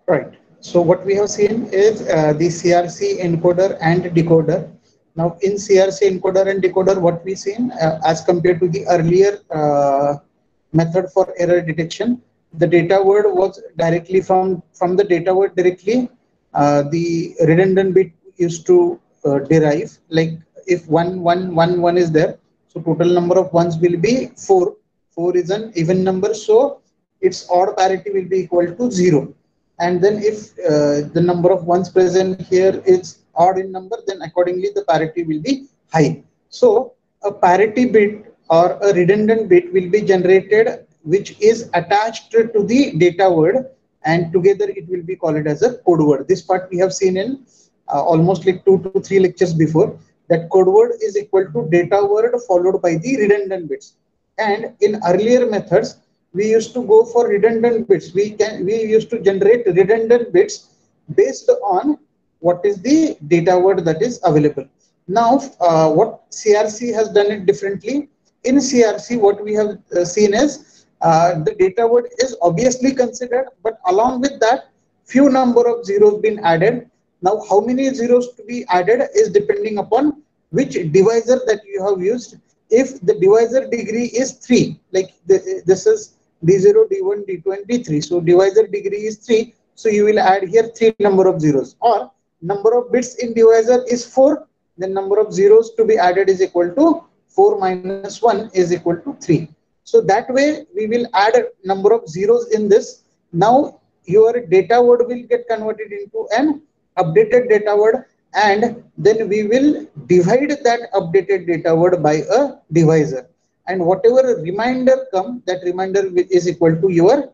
Right. So what we have seen is the CRC encoder and decoder. Now in CRC encoder and decoder, what we seen as compared to the earlier method for error detection, the data word was directly from the data word directly. The redundant bit used to derive, like if 1 1 1 1 is there, so total number of ones will be 4. 4 is an even number, so its odd parity will be equal to 0. And then if the number of ones present here is odd in number, then accordingly the parity will be high. So a parity bit or a redundant bit will be generated which is attached to the data word, and together it will be called as a code word. This part we have seen in almost like 2 to 3 lectures before, that code word is equal to data word followed by the redundant bits. And in earlier methods we used to go for redundant bits. We used to generate redundant bits based on what is the data word that is available. Now what CRC has done it differently. In CRC what we have seen is the data word is obviously considered, but along with that few number of zeros been added. Now how many zeros to be added is depending upon which divisor that you have used. If the divisor degree is 3, like this is D0, D1, D2 and D3, so divisor degree is 3, so you will add here 3 number of zeros. Or number of bits in divisor is 4, then number of zeros to be added is equal to 4 minus 1 is equal to 3. So that way we will add a number of zeros in this. Now your data word will get converted into an updated data word, and then we will divide that updated data word by a divisor, and whatever reminder come, that reminder is equal to your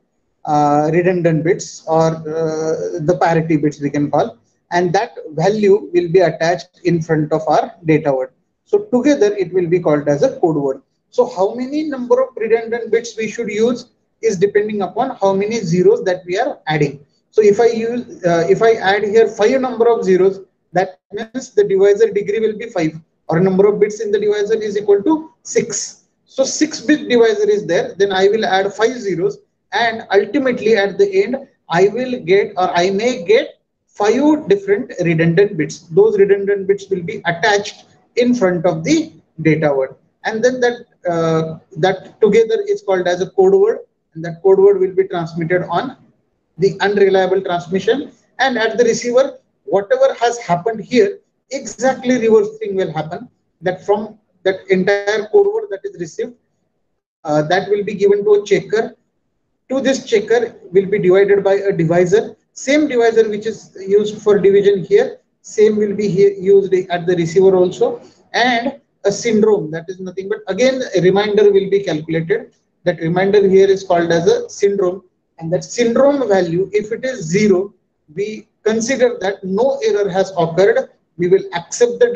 redundant bits or the parity bits we can call, and that value will be attached in front of our data word. So together it will be called as a code word. So how many number of redundant bits we should use is depending upon how many zeros that we are adding. So if I add here 5 number of zeros, that means the divisor degree will be 5, or number of bits in the divisor is equal to 6. So 6-bit divisor is there, then I will add 5 zeros, and ultimately at the end I will get, or I may get 5 different redundant bits. Those redundant bits will be attached in front of the data word, and then that together is called as a code word, and that code word will be transmitted on the unreliable transmission, and at the receiver whatever has happened here, exactly reverse thing will happen, that from that entire code word that is received, that will be given to a checker. To this checker will be divided by a divisor. Same divisor which is used for division here, same will be here used at the receiver also. And a syndrome, that is nothing but again a reminder will be calculated. That reminder here is called as a syndrome, and that syndrome value, if it is 0, we consider that no error has occurred. We will accept the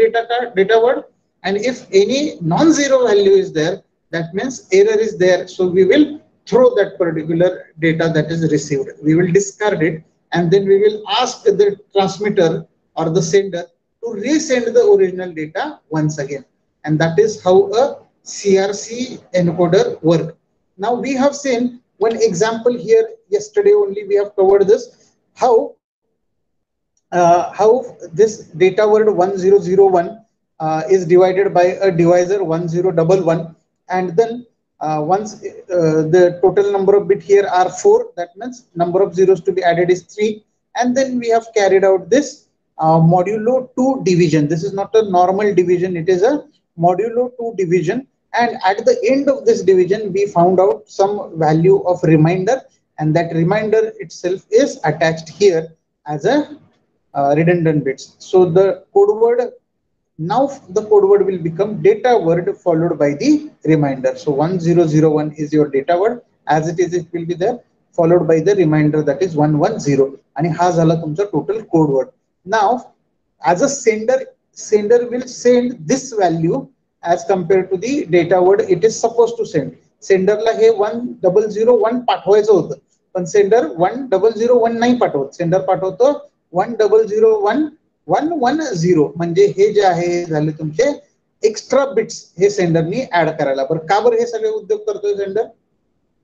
data word, and if any non-zero value is there, that means error is there, so we will throw that particular data that is received. We will discard it, and then we will ask the transmitter or the sender to resend the original data once again. And that is how a CRC encoder works. Now we have seen one example here. Yesterday only we have covered this, how this data word 1001 is divided by a divisor 1011, and then once the total number of bit here are 4, that means number of zeros to be added is 3, and then we have carried out this modulo 2 division. This is not a normal division, it is a modulo 2 division, and at the end of this division we found out some value of reminder, and that reminder itself is attached here as a redundant bits. So the code word, now the code word will become data word followed by the reminder. So 1001 is your data word, as it is it will be there, followed by the reminder, that is 110, and ha zala tumcha total code word. Now as a sender will send this value as compared to the data word it is supposed to send. Senderला हे 1001 पाठवायचं होतं, पण sender 1001 नाही पाठवत. Sender पाठवतो 10011110, म्हणजे हे जे आहे झाले तुमचे एक्स्ट्रा बिट्स हे सेंडरनी ऍड करायला. बरं का बरं हे सगळे उद्योग करतोय sender?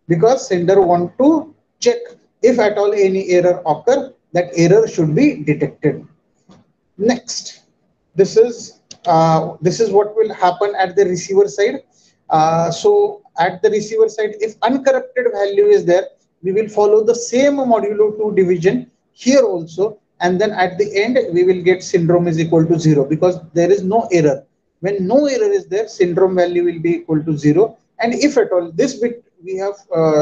Because sender want to check if at all any error occur, that error should be detected. Next, this is what will happen at the receiver side. So at the receiver side, if uncorrupted value is there, we will follow the same modulo 2 division here also, and then at the end we will get syndrome is equal to 0 because there is no error. When no error is there, syndrome value will be equal to 0. And if at all this bit we have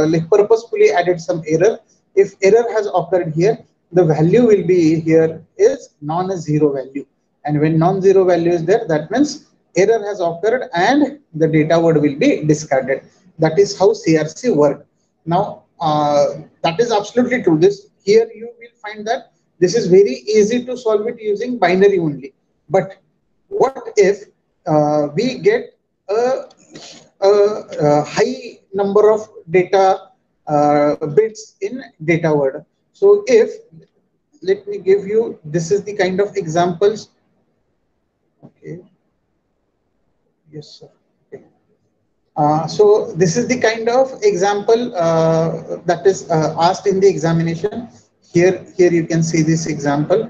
like purposefully added some error, if error has occurred here, the value will be here is non-zero value. And when non-zero value is there, that means error has occurred and the data word will be discarded. That is how CRC works. Now, that is absolutely true. This here you will find that this is very easy to solve it using binary only. But what if we get a high number of data bits in data word? So if, let me give you, this is the kind of examples. Okay. Yes, sir. Okay. So this is the kind of example that is asked in the examination. Here you can see this example.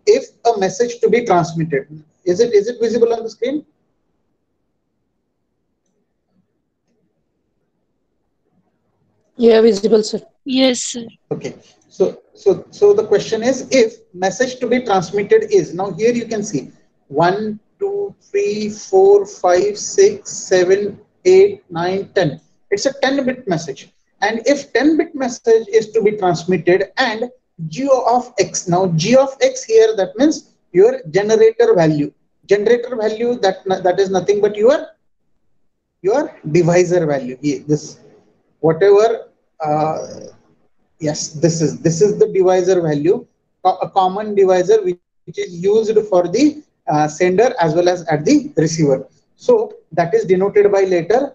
If a message to be transmitted, is it visible on the screen? Yeah, visible, sir. Yes, sir. Okay. So the question is, if message to be transmitted is, now here you can see 1, 2, 3, 4, 5, 6, 7, 8, 9, 10. It's a 10-bit message. And if 10-bit message is to be transmitted and g of x, now g of x here, that means your generator value. Generator value, that is nothing but your divisor value. This whatever. Yes, this is the divisor value, a common divisor which is used for the sender as well as at the receiver. So that is denoted by letter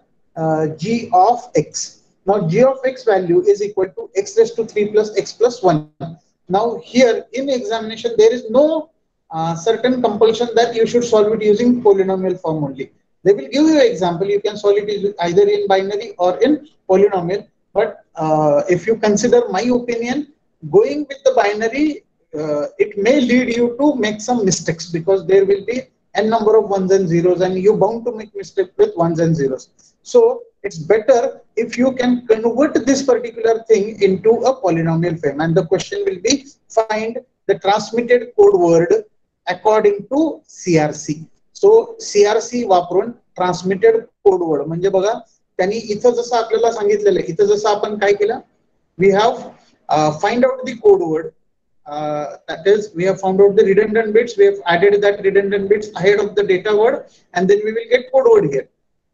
g of x. Now g of x value is equal to x raised to 3 plus x plus 1. Now here in examination there is no certain compulsion that you should solve it using polynomial form only. They will give you an example. You can solve it either in binary or in polynomial. But if you consider my opinion, going with the binary, it may lead you to make some mistakes because there will be n number of ones and zeros, and you're bound to make mistake with ones and zeros. So it's better if you can convert this particular thing into a polynomial form. And the question will be, find the transmitted code word according to CRC. So CRC वापरून transmitted code word म्हणजे बघा, त्यांनी इथं जसं आपल्याला सांगितलेलं आहे, इथं जसं आपण काय केलं, we have find out the code word, that is we have found out the redundant bits, we have added that redundant bits ahead of the data word, and then we will get code word here.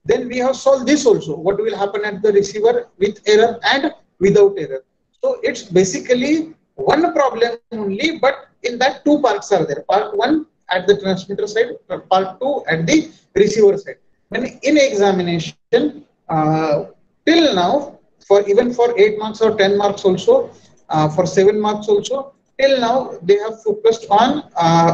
Then we have solved this also, what will happen at the receiver with error and without error. So it's basically one problem only, but in that two parts are there. Part one at the transmitter side, part two at the receiver side. When in examination, till now, for even for 8 marks or 10 marks also, for 7 marks also, till now they have focused on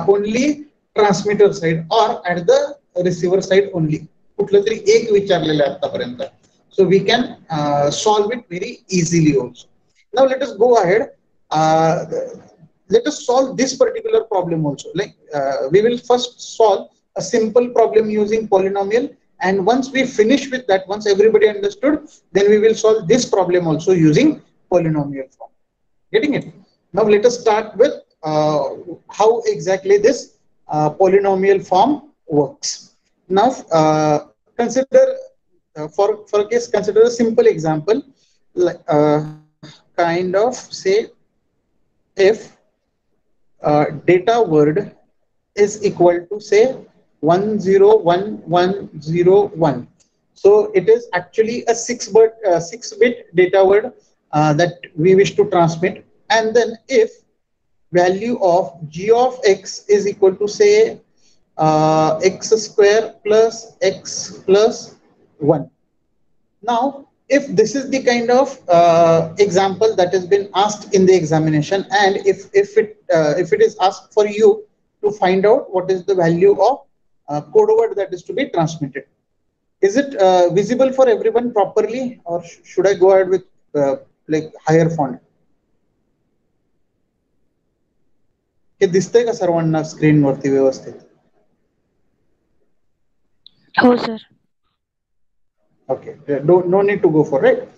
only transmitter side or at the receiver side only. कुठलं तरी एक विचारलेलं आहे आतापर्यंत. So we can solve it very easily also. Now let us go ahead. Let us solve this particular problem also. Like we will first solve a simple problem using polynomial, and once we finish with that, once everybody understood, then we will solve this problem also using polynomial form. Getting it? Now let us start with how exactly this polynomial form works. Now consider for a case, consider a simple example, like kind of say, if data word is equal to say 101101. So it is actually a 6-bit data word that we wish to transmit. And then if value of g of x is equal to say x square plus x plus 1. Now, if this is the kind of example that has been asked in the examination, and if it is asked for you to find out what is the value of code word that is to be transmitted, is it visible for everyone properly, or should I go ahead with like higher font? हे दिसतंय का सर्वांना स्क्रीनवरती व्यवस्थित? हो sir. Okay, no need to go for it.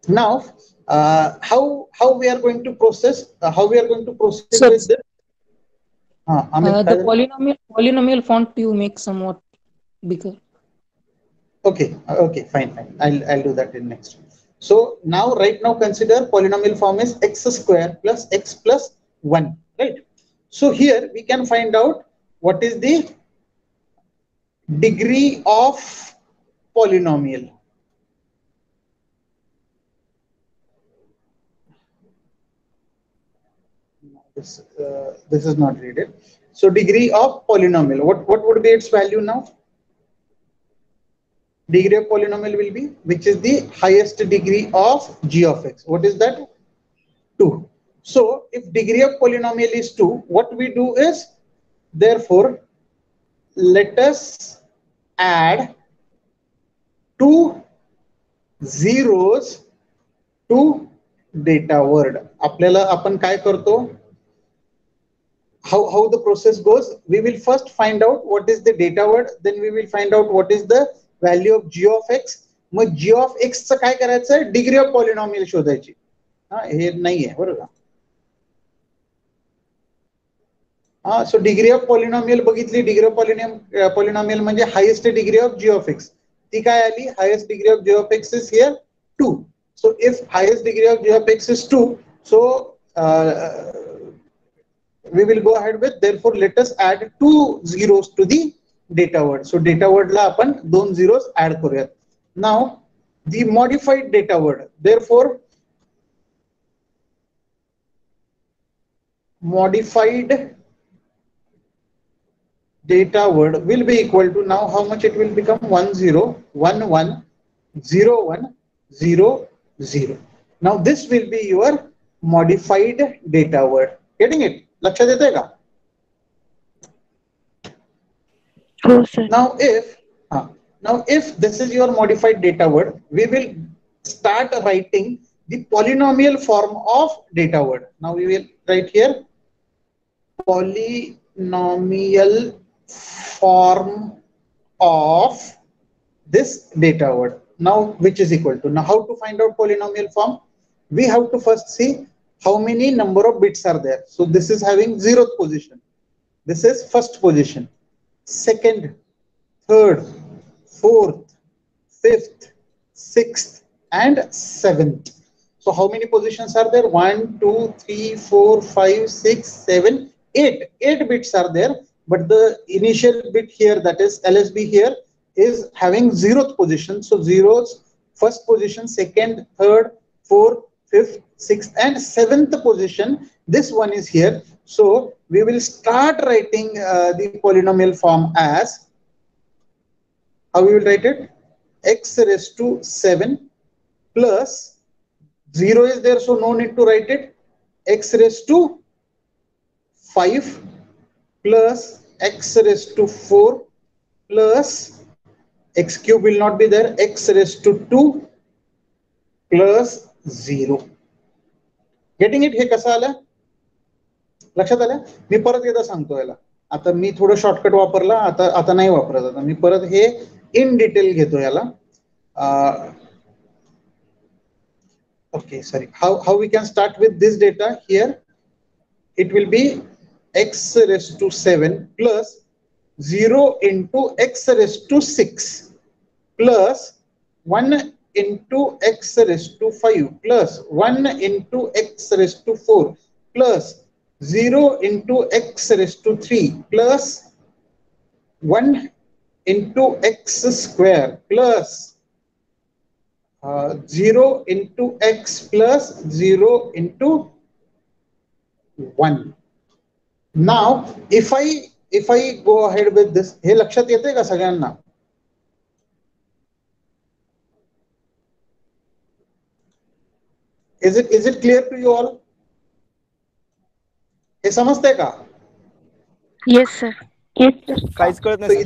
Now, how we are going to process? How we are going to proceed Sir, with this? Amit, the polynomial font you make somewhat bigger. Okay, okay, fine. I'll do that in next. So now, right now, consider polynomial form is x square plus x plus 1, right? So here we can find out what is the degree of polynomial. This is not readed. So degree of polynomial, what would be its value now? Degree of polynomial will be, which is the highest degree of g of x. What is that? 2. So if degree of polynomial is 2, what we do is, therefore, let us add 2 zeros to data word. आपल्याला आपण काय करतो? How the process goes? We will first find out what is the data word, then we will find out what is the value of g of x. Mug g of x चं काय करायचं? Degree of polynomial शोधायची. हे नाहीये बरोबर. So degree of polynomial बघितली. Degree of polynomial म्हणजे highest degree of g of x. ती काय आली? Highest degree of g of x is here 2. So if highest degree of g of x is 2, so we will go ahead with, therefore let us add 2 zeros to the data word. So data word ला आपण 2 zeros add करूयात. Now the modified data word, therefore modified data word will be equal to, now how much it will become? 1 0 1 1 0 1 0 0. Now this will be your modified data word. Getting it? लक्षात येतंय का? हो sir. Now if this is your modified data word, we will start writing the polynomial form of data word. Now we will write here polynomial form of this data word. Now which is equal to, now how to find out polynomial form? We have to first see how many number of bits are there. So this is having 0th position. This is first position. Second, third, fourth, fifth, sixth, and 7th. So how many positions are there? 1, 2, 3, 4, 5, 6, 7, 8. 8 bits are there, but the initial bit here, that is LSB here, is having 0th position. So zeros, first position, second, third, fourth, fifth, sixth, and 7th position. This one is here. So we will start writing the polynomial form as, how we will write it? X raised to 7 plus 0 is there, so no need to write it. X raised to 5 plus x raised to 4 plus x cube will not be there, x raised to 2 plus 0. Getting it? हे कसं आलं? लक्षात आलं? मी परत एकदा सांगतो याला. आता मी थोडं शॉर्टकट वापरला, आता नाही वापरत. आता मी परत हे इन डिटेल घेतो याला. Okay, sorry. How we can start with this data here? It will be x raised to 7 plus 0 into x raised to 6 plus 1 into x raised to 5 plus 1 into x raised to 4 plus 0 into x raised to 3 plus 1 into x square plus 0 into x plus 0 into 1. Now if I go ahead with this, हे लक्षात येते का सगळ्यांना? Is it clear to you all? हे समजते का? Yes sir. Yes sir. काहीच कळत नाही.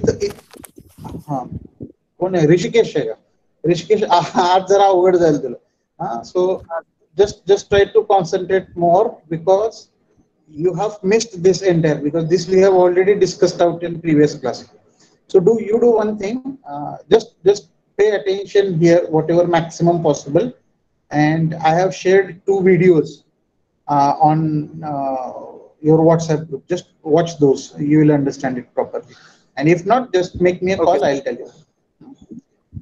हा, कोण आहे? ऋषिकेश आहे का? ऋषिकेश, आज जरा अवघड जाईल तुला. सो just try to concentrate more, because you have missed this entire, because this we have already discussed out in previous class. So you do one thing, just pay attention here, whatever maximum possible. And I have shared 2 videos on your WhatsApp group. Just watch those, you will understand it properly. And if not, just make me a call, I'll tell you.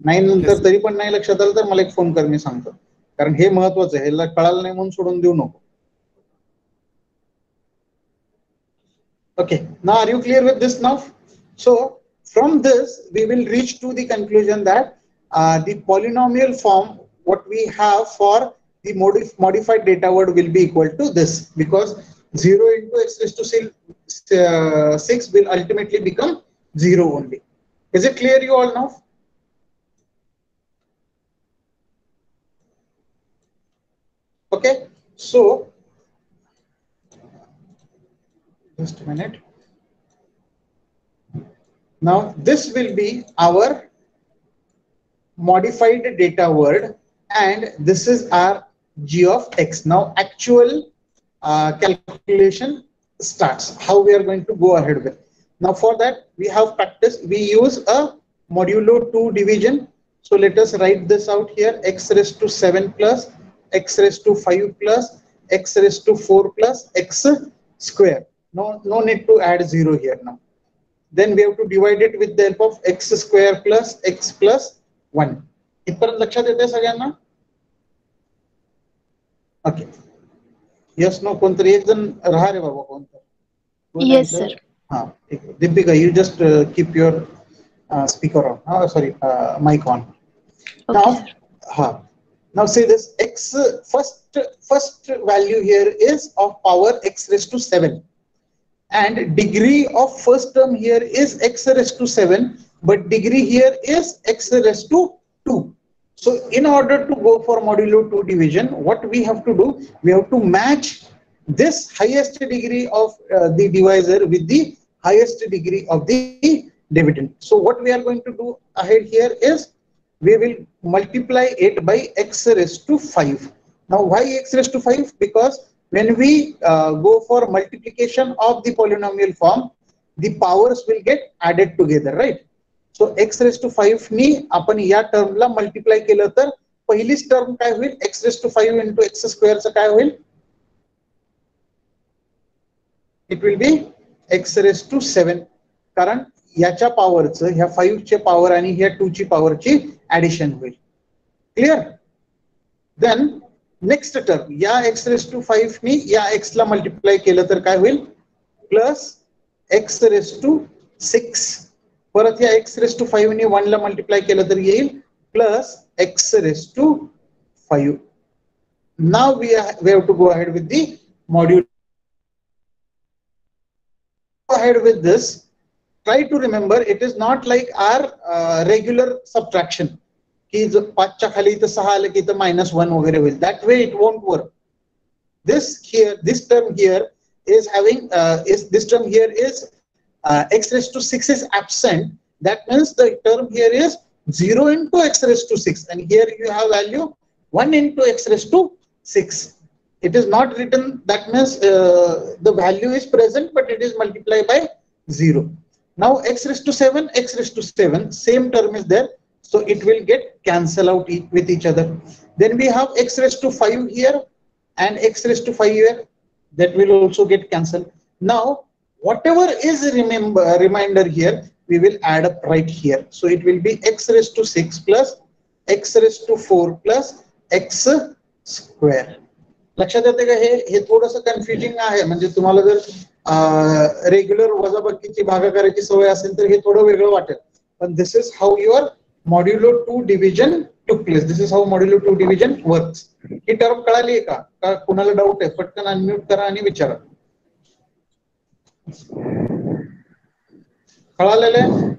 9 नंतर तरी पण नाही लक्षात आलं तर मला एक phone कर, मी सांगतो. कारण हे महत्वाचं आहे, हे कळालं नाही म्हणून सोडून देऊ नको. Okay, now are you clear with this now? So from this we will reach to the conclusion that the polynomial form what we have for the modified data word will be equal to this, because 0 into x raised to 6 will ultimately become 0 only. Is it clear you all now? Okay, so just a minute. Now this will be our modified data word, and this is our g of x. Now actual calculation starts. How we are going to go ahead with. Now for that we have practice. We use a modulo 2 division. So let us write this out here: x raised to 7 plus x raised to 5 plus x raised to 4 plus x square. No need to add 0 here now. Then we have to divide it with the help of x square plus x plus 1. इथपर्यंत लक्षात येते सगळ्यांना? Okay. Yes no कोणतरी एक जण राहा रे बाबा कोणतरी. Yes sir. हां ठीक आहे. Deepika, you just keep your speaker on. Sorry, mic on. Now, now say this: x first value here is of power x raised to 7, and degree of first term here is x raised to 7, but degree here is x raised to 2. So in order to go for modulo 2 division, what we have to do, we have to match this highest degree of the divisor with the highest degree of the dividend. So what we are going to do ahead here is we will multiply it by x raised to 5. Now why x raised to 5? Because when we go for multiplication of the polynomial form, the powers will get added together, right? So x raised to 5 नी आपण या टर्मला multiply केलं तर पहिलीच term काय होईल? x raised to 5 into x square चं काय होईल? It will be x raised to 7, कारण याच्या पॉवरचं ह्या 5 चे पॉवर आणि ह्या 2 ची पॉवरची ऍडिशन होईल. क्लियर? देन नेक्स्ट टर्म या x raised to 5 नी या x ला मल्टिप्लाय केलं तर काय होईल? Plus x raised to 6. परत या x raised to 5 नी 1 ला मल्टिप्लाय केलं तर येईल plus x raised to 5. Now we have to go ahead with the module. Go ahead with this. Try to remember it is not like our regular subtraction. की 5 च्या खाली इथं 6 आलं की इथं -1 वगैरे होईल. That way it won't work. This term here is having this term here is x raised to 6 is absent. That means the term here is 0 into x raised to 6, and here you have value 1 into x raised to 6. It is not written. That means the value is present, but it is multiplied by 0. Now x raised to 7, x raised to 7, same term is there, so it will get cancel out with each other. Then we have x raised to 5 here and x raised to 5 here, that will also get cancelled. Now whatever is reminder here, we will add up right here. So it will be x raised to 6 plus x raised to 4 plus x square. लक्षात येते का? हे थोडंसं confusing आहे. म्हणजे तुम्हाला जर regular वजाबाकीची भागाकाराची सवय असेल तर हे थोडं वेगळं वाटेल, पण this is how your modulo 2 division टूक place. This is how modulo 2 division works. He term कळाली आहे का? कुणाला डाऊट आहे? पटकन अनम्यूट करा आणि विचारा. कळालेलं आहे?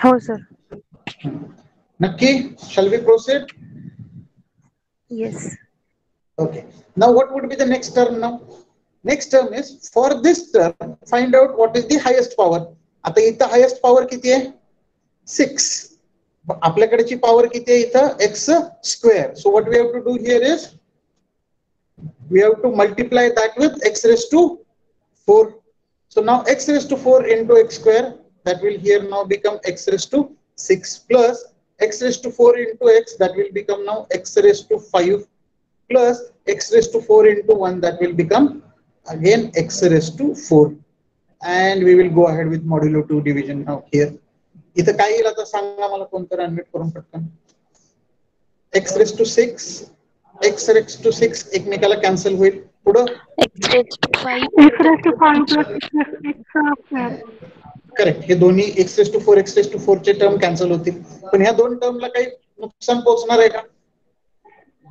हो सर. नक्की? Shall we proceed? Yes. Okay. Now what would be the next term now? Next term is, for this term find out what is the highest power. आता इथं highest power किती आहे? 6. आपल्याकडेची power किती आहे इथं? x square. So what we have to do here is we have to multiply that with x raised to 4. So now x raised to 4 into x square, that will here now become x raised to 6 plus x raised to 4 into x, that will become now x raised to 5 plus x raised to 4 into 1, that will become again x raised to 4. And we will go ahead with modulo 2 division now here. इथं काय येईल आता सांगा मला कोणतं unmute करून पटकन. x raised to 6 x raised to 6 एकमेकाला cancel होईल. पुढं X raised to 5. X raised to 5 plus x square. Correct. हे दोन्ही x raised to 4 x raised to 4 चे टर्म कॅन्सल होतील. पण ह्या दोन टर्मला काही नुकसान पोहोचणार आहे का?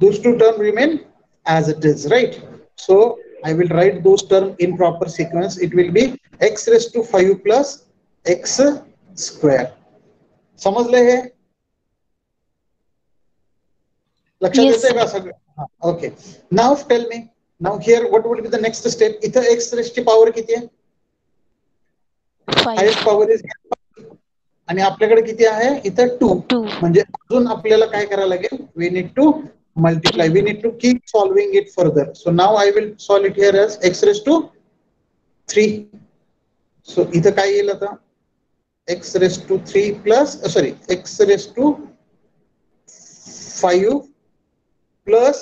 Those two terms remain as it is, right? So I will write those terms in proper sequence. It will be x raised to 5 plus x square. समजले हे? लक्षात Yes, येते का सगळं? Okay. Now tell me. Now here what would be the next step? इथं x raised ची power किती आहे? 5. Highest power is आणि आपल्याकडे किती आहे? इथं 2. 2. म्हणजे अजून आपल्याला काय करायला लागेल? We need to multiply. We need to keep solving it further. So now I will solve it here as x raised to 3. So इथं काय येईल आता? x raised to 3 plus x raised to 5 plus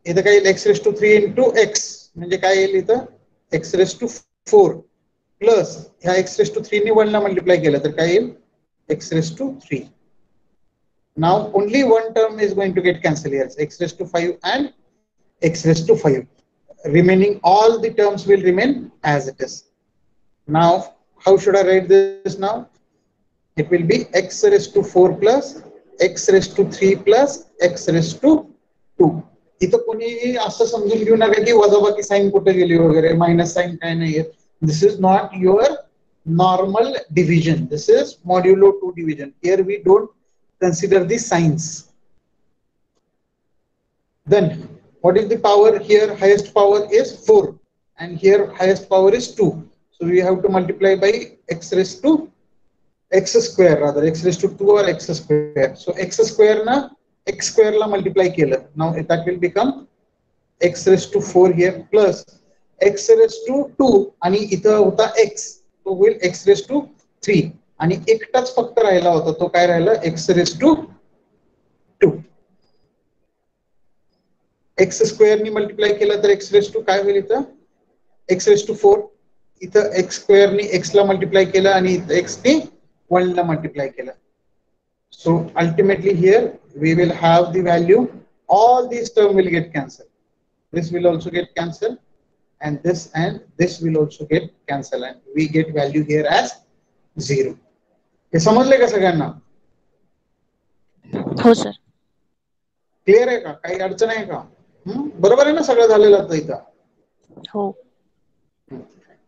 इथं काय येईल? x raised to 3 into x म्हणजे काय येईल इथं? x raised to 4 plus ह्या x raised to 3 ने 1 ला मल्टिप्लाय केलं तर काय येईल? x raised to 3. Now only one term is going to get cancelled here. X raised to 5 and x raised to 5. Remaining all the terms will remain as it is. Now how should I write this now? It will be x raised to 4 plus x raised to 3 plus x raised to 2. इथं कोणी असं समजून घेऊ नका की वजाबाकी sign कुठे गेली वगैरे, मायनस साइन काय नाहीये. This is not your normal division. This is modulo 2 division. Here we don't consider the signs. Then what is the power here? Highest power is 4 and here highest power is 2. So we have to multiply by x raised to x square, rather x raised to 2 or x square. So x square na x square la multiply केलं. Now that will become x raised to 4 here plus x raised to 2 आणि इथं होता x, तो होईल x raised to 3 आणि एकटाच फक्त राहिला होता, तो काय राहिला? x raised to 2. x square knee multiply केलं तर x raised to काय होईल इथं? x raised to 4. इथं x स्क्वेअर नी x ला मल्टिप्लाय केलं आणि इथं x नी 1 ला मल्टिप्लाय केलं. So ultimately here we will have the value, all these terms will get cancelled. This will also get cancelled and this will also get cancelled and we get value here as 0. हे समजले का सगळ्यांना? हो sir. Clear आहे का? काही अडचण आहे का? बरोबर आहे ना सगळं झालेलं आता इथं? हो.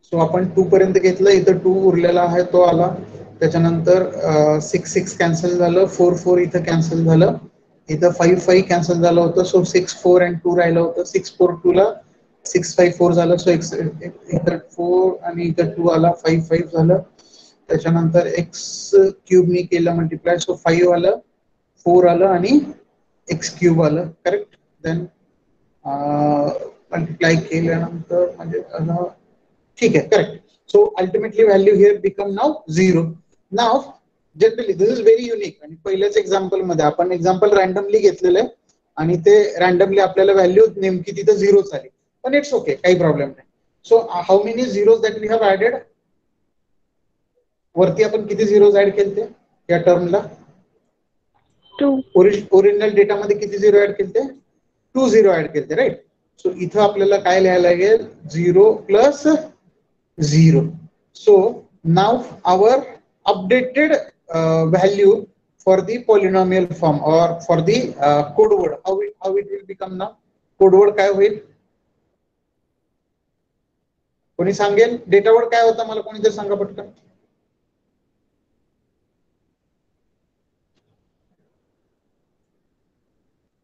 सो आपण 2 पर्यंत घेतलं, इथं 2 उरलेला आहे तो आला. त्याच्यानंतर 6 कॅन्सल झालं, 4 इथं कॅन्सल झालं, इथं 5 कॅन्सल झालं होतं. सो 6 4 and 2 राहिलं होतं. 6 4 2 ला 6 5 4 झालं. सो इथं 4 आणि इथं 2 आला, 5 झालं. त्याच्यानंतर x क्यूब नी केलं मल्टिप्लाय, सो 5 आलं, 4 आलं आणि x क्यूब आलं. करेक्ट. देन मल्टिप्लाय केल्यानंतर म्हणजे ठीक आहे. Correct. So ultimately value here become now 0. Now generally this is very unique आणि पहिल्याच एक्झाम्पल मध्ये आपण एक्झाम्पल रँडमली घेतलेलं आहे आणि ते रँडमली आपल्याला व्हॅल्यू नेमकी तिथे 0 आली, पण इट्स ओके, काही प्रॉब्लेम नाही. So how many zeros that we have added? वरती आपण किती झिरोज ऍड केलते या टर्मला? 2. ओरिजिनल डेटा मध्ये किती झिरो ऍड केलते? 2 झिरो ऍड केलते, राईट. सो इथं आपल्याला काय लिहायला लागेल? 0 plus 0. So now our updated value for the polynomial form or for the code word, how it will become now? Code word काय होईल? कोणी सांगेल? डेटा वर्ड काय होता? मला कोणीतरी सांगा पटकन.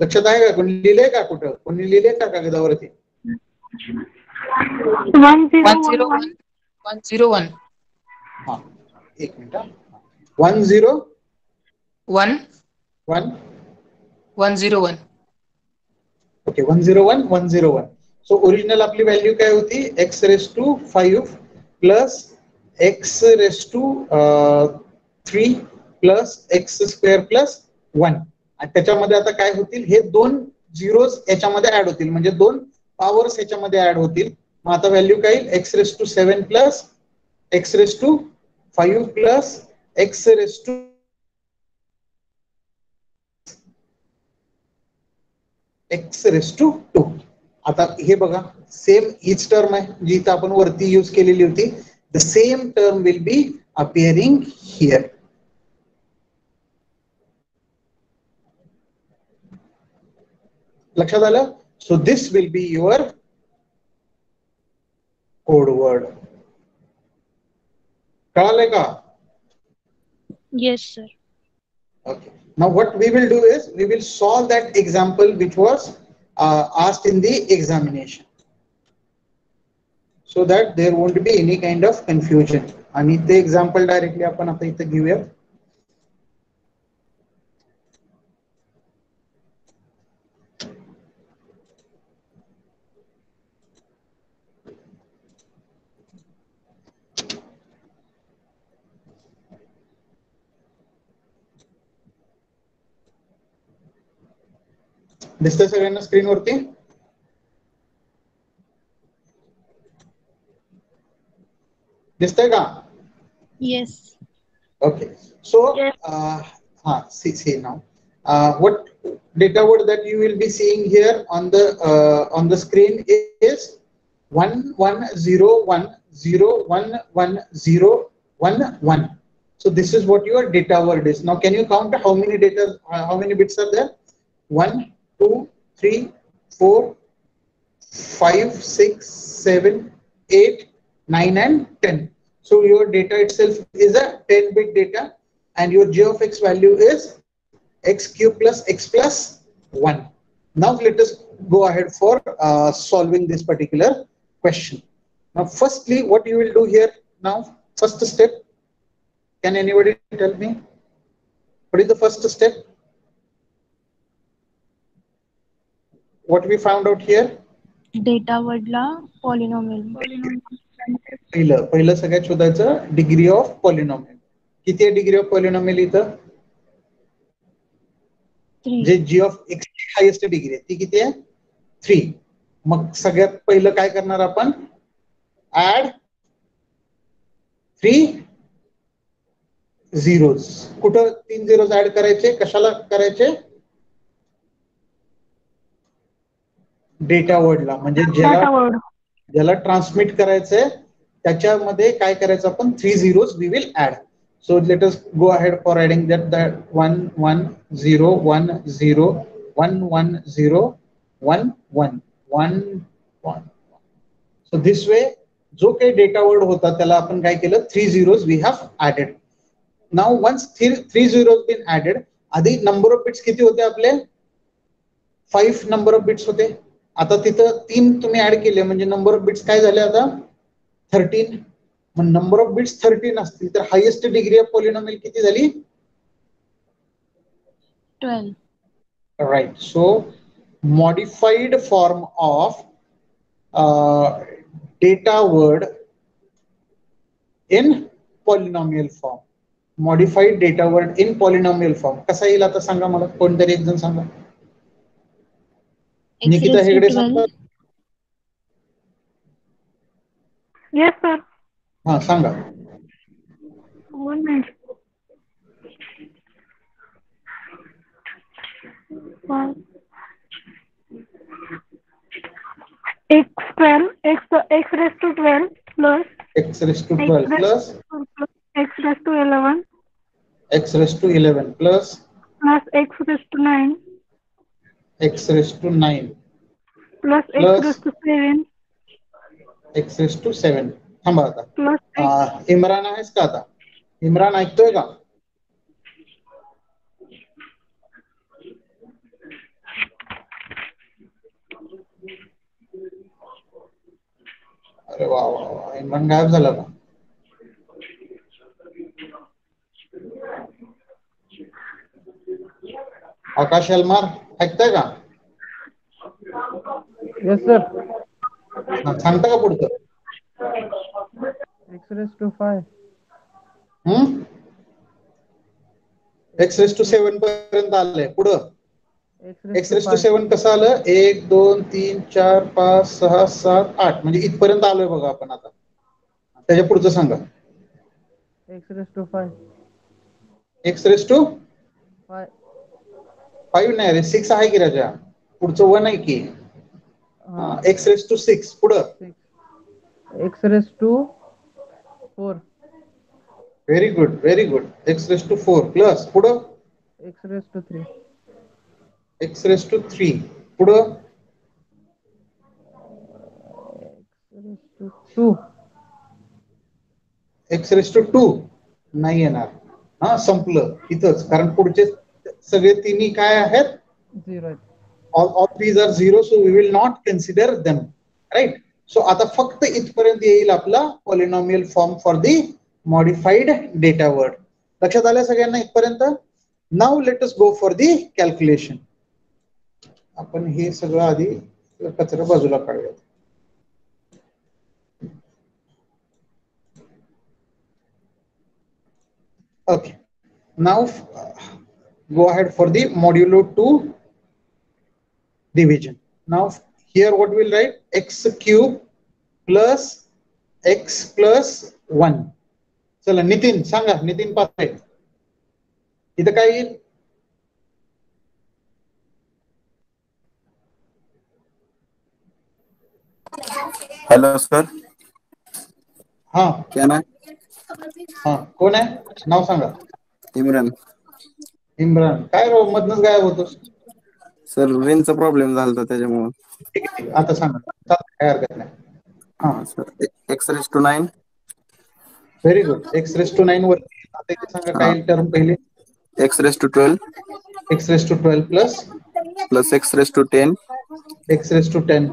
लक्षात आहे का? कोणी लिहिलंय का? कुठं कोणी लिहिलंय का कागदावरती? 1011. 101. हाँ, एक मिनट. 101. 101. Okay, 101, 101. सो ओरिजिनल आपली व्हॅल्यू काय होती, x raise to 5 plus x raise to 3 plus x square plus 1. आणि त्याच्यामध्ये आता काय होतील, हे दोन झिरोज याच्यामध्ये ऍड होतील, म्हणजे दोन पॉवर्स याच्यामध्ये ऍड होतील. मग आता व्हॅल्यू काय येईल, x raise to 7 plus x raise to 5 plus x raise to x raise to 2. आता हे बघा, सेम हीच टर्म आहे जी इथं आपण वरती यूज केलेली होती. The same term will be appearing here. लक्षात आलं? So this will be your code word. कळालंय का? Yes, sir. Okay. Now what we will do is we will solve that example which was asked in the examination, so that there won't be any kind of confusion. आणि ते example directly आपण आता इथे घेऊया. दिसतंय सगळ्यांना screen वरती? दिसतंय का? Yes. Okay. So Yes. see now what data word that you will be seeing here on the screen is 1101011011. So this is what your data word is. Now can you count how many bits are there? 1 2 3 4 5 6 7 8 9 and 10. So your data itself is a 10-bit data, and your g of x value is x cube plus x plus 1. Now let us go ahead for solving this particular question. Now firstly, what you will do here now, first step, can anybody tell me what is the first step? What we found out here? Data word La polynomial. पहिलं सगळ्यात शोधायचं degree of polynomial. किती आहे degree of polynomial इथं? 3. जे जी of x highest degree आहे ती किती आहे? 3. मग सगळ्यात पहिलं काय करणार आपण? Add 3 zeros. कुठं 3 झिरोज ऍड करायचे? कशाला करायचे? डेटा वर्डला. म्हणजे Data word. ज्याला ट्रान्समिट करायचंय त्याच्यामध्ये काय करायचं आपण? 3 zeros we will add. So let us go ahead for adding that 1 1 0 1 0 1 1 0 1 1 1 1. So this way जो काही डेटा वर्ड होता त्याला आपण काय केलं? 3 zeros we have added. Now once 3 zeros been added, आधी नंबर ऑफ बिट्स किती होते आपले? 5 नंबर ऑफ बिट्स होते. आता तिथं 3 तुम्ही ऍड केले म्हणजे नंबर ऑफ बिट्स काय झाले आता? 13. मग नंबर ऑफ बिट्स 13 असतील तर हायेस्ट डिग्री ऑफ पॉलिनॉमियल किती झाली? 12. Right. So modified form of data word in polynomial form. Modified data word in polynomial form कसा येईल आता सांगा मला, कोणतरी एक जण सांगा. निकिता हेगडे सांगा. Yes, sir. हा सांगा. 1 minute. 1. X raised to 12 plus X raised to 12 plus x raised to 11 x raised to 11 plus x raised to 9 x raised to 9 plus x plus raised to 7 x raised to 7. थांबा आता. plus x. Imran आहेस का आता? इम्रान ऐकतोय का? अरे वा वा वा, इम्रान गायब झाला का? आकाश अलमार ऐकताय का? Yes, sir. सांगता का पुढचं? X raised to 5. X raise to 7 पर्यंत आलंय. पुढं X x raised raise to to 5. 7 कसं आलं? 1 2 3 4 5 6 7 8 म्हणजे इथपर्यंत आलोय बघा आपण आता. त्याच्या पुढचं सांगा. X raised to 5. X raise to 5. 5 नाही रे, 6 आहे की राजा. पुढचं 1 आहे की. एक्स रेस टू 6 पुढं. 6. X raised to 4. Very good very good. X raise to 4 plus पुढं X raised to 3. X raise to 3 पुढं X raised to 2. X raise to 2 नाही येणार. संपलं इथंच, कारण पुढचे सगळे तिन्ही काय आहेत? 0 आहेत. all these are zero, so we will not consider them, right? So आता फक्त इथपर्यंत येईल आपला polynomial form for the modified data word. लक्षात आलं सगळ्यांना इथपर्यंत? Now let us go for the calculation. आपण हे सगळं आधी कचरा बाजूला काढूया. Okay, now go ahead for the modulo 2 division. Now here what we'll write? X cube plus x plus 1. चला नितीन सांगा. नितीन पासे इथं काय येईल? Hello sir. हा क्या नाम? हा कोण आहे? नाव सांगा. इम्रान. इम्रान. काय रो मधनच गायब होतोस? सर रेंजचा प्रॉब्लेम झाला होता त्याच्यामुळे. ठीक आहे आता सांगा. काय हरकत नाही. हा sir x raise to 9. Very good. X raise to 9 वरती आता इथे सांगा काय टर्म पहिले? X raise to 12. X raise to 12 plus x raise to 10. X raise to 10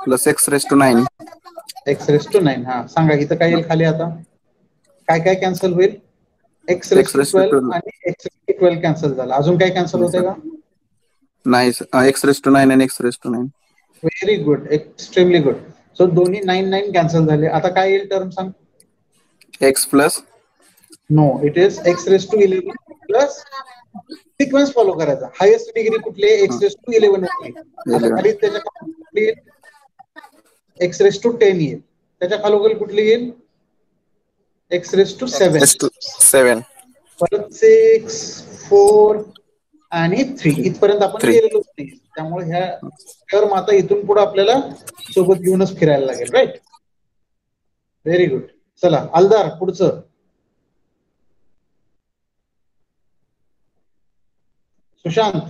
plus x raise to 9. X raise to 9. हा सांगा इथं काय येईल खाली आता? काय काय कॅन्सल होईल? एक्स रेस टू 12 आणि एक्स रेस टू 12 कॅन्सल झाला. अजून काय कॅन्सल होते का? नाही एक्स रेस टू 9 आणि x raise to 9. Very good. Extremely good. So दोन्ही 9 9 कॅन्सल झाले. आता काय येईल टर्म सांग? X plus. No, it is x raise to 11 plus sequence follow करायचा. हायेस्ट डिग्री कुठली? एक्स रेस टू 11 होती. आता खाली त्याच्या खाली एक्स रेस टू 10 येईल. त्याच्या खालोखाल कुठली येईल? X raise to 7. परत 6 4 आणि 3 इथपर्यंत आपण गेलेलो नाही. त्यामुळे ह्या टर्म आता इथून पुढे आपल्याला सोबत घेऊनच फिरायला लागेल. राईट. Very good. चला अलदार पुढचं. सुशांत.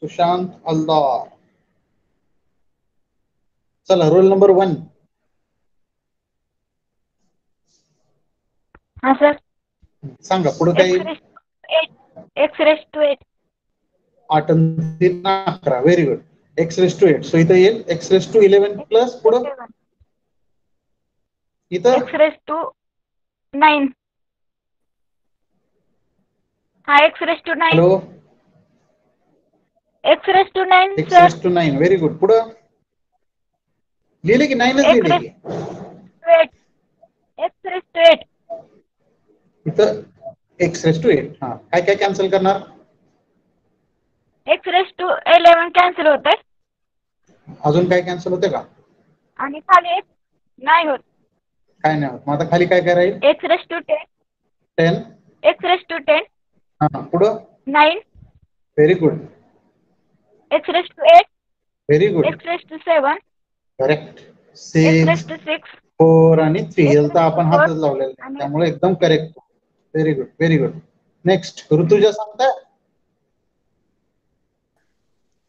सुशांत अलदार. चला रोल नंबर 1. हाँ सर. सांगा पुढे काय येईल? X raise to 8. 8 आणि 3 11. Very good. X raise to 8. So इथं येईल एक्स रेस टू 11 प्लस पुढे इथं एक्स रेस टू 9. हाँ x raise to 9. Hello x raise to 9 x sir. Raise to 9. Very good. पुढे लिहिले की 9च लिहिले की? X raise to 8. इथं एक्स रेस टू 8. हा काय काय कॅन्सल करणार? एक्स रेस टू 11 कॅन्सल होत आहे. अजून काय कॅन्सल होते का? आणि खाली नाही होत. काय नाही होत. मग आता खाली काय काय राहील? X raise to 10. 10. X raise to 10. हा पुढं 9. Very good. X raise to 8. Very good. X raise to 7. Correct. X raise 6 to 6. 4 आणि 3 याला तर आपण Four. हातच लावलेला आहे. त्यामुळे एकदम correct. Very good very good. Next Rutuja सांगताय.